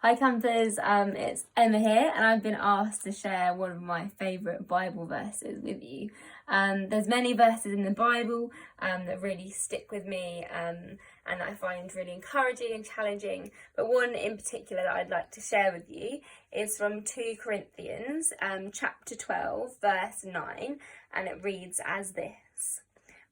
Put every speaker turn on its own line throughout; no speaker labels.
Hi campers, it's Emma here, and I've been asked to share one of my favourite Bible verses with you. There's many verses in the Bible that really stick with me and I find really encouraging and challenging, but one in particular that I'd like to share with you is from 2 Corinthians chapter 12 verse 9, and it reads as this: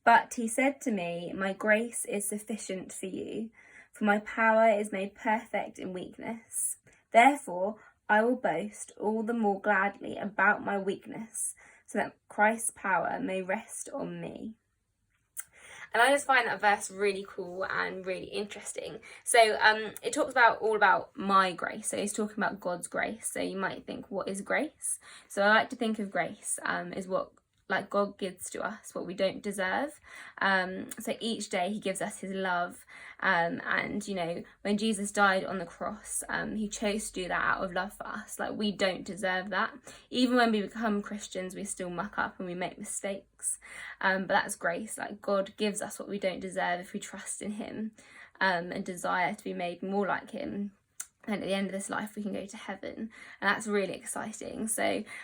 "But he said to me, my grace is sufficient for you, for my power is made perfect in weakness. Therefore, I will boast all the more gladly about my weakness, so that Christ's power may rest on me." And I just find that verse really cool and really interesting. So it talks all about my grace. So it's talking about God's grace. So you might think, what is grace? So I like to think of grace is what God gives to us, what we don't deserve. So each day he gives us his love. And when Jesus died on the cross, he chose to do that out of love for us. We don't deserve that. Even when we become Christians, we still muck up and we make mistakes. But that's grace. God gives us what we don't deserve if we trust in him and desire to be made more like him. And at the end of this life we can go to heaven, and that's really exciting.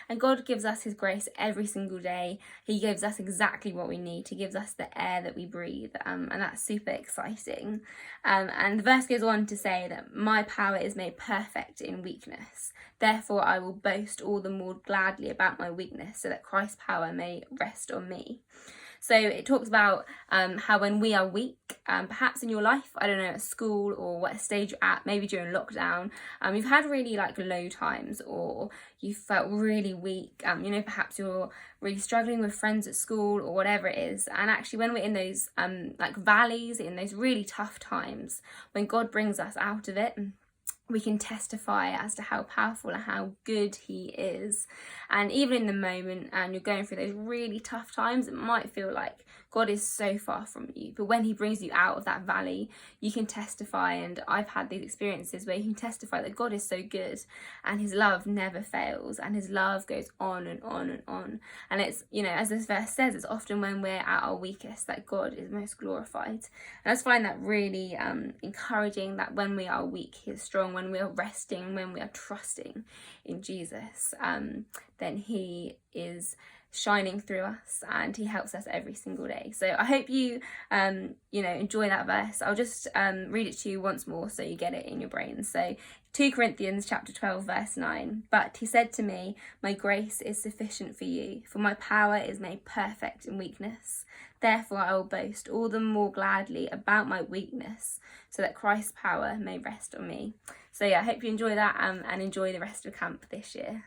And God gives us his grace every single day. He gives us exactly what we need. He gives us the air that we breathe, and that's super exciting. And the verse goes on to say that my power is made perfect in weakness. Therefore I will boast all the more gladly about my weakness, so that Christ's power may rest on me. So it talks about how when we are weak, perhaps in your life, I don't know, at school or what stage you're at, maybe during lockdown, you've had really low times, or you felt really weak, perhaps you're really struggling with friends at school or whatever it is. And actually when we're in those valleys, in those really tough times, when God brings us out of it, we can testify as to how powerful and how good he is. And even in the moment and you're going through those really tough times, it might feel like God is so far from you, but when he brings you out of that valley, you can testify. And I've had these experiences where you can testify that God is so good and his love never fails and his love goes on and on and on. And it's, as this verse says, it's often when we're at our weakest that God is most glorified. And I just find that really encouraging, that when we are weak, he is strong. When we are resting, when we are trusting in Jesus, then he is shining through us and he helps us every single day. So I hope you enjoy that verse. I'll just read it to you once more so you get it in your brain. So 2 Corinthians chapter 12 verse 9: "But he said to me, my grace is sufficient for you, for my power is made perfect in weakness. Therefore I will boast all the more gladly about my weakness, so that Christ's power may rest on me." So I hope you enjoy that and enjoy the rest of camp this year.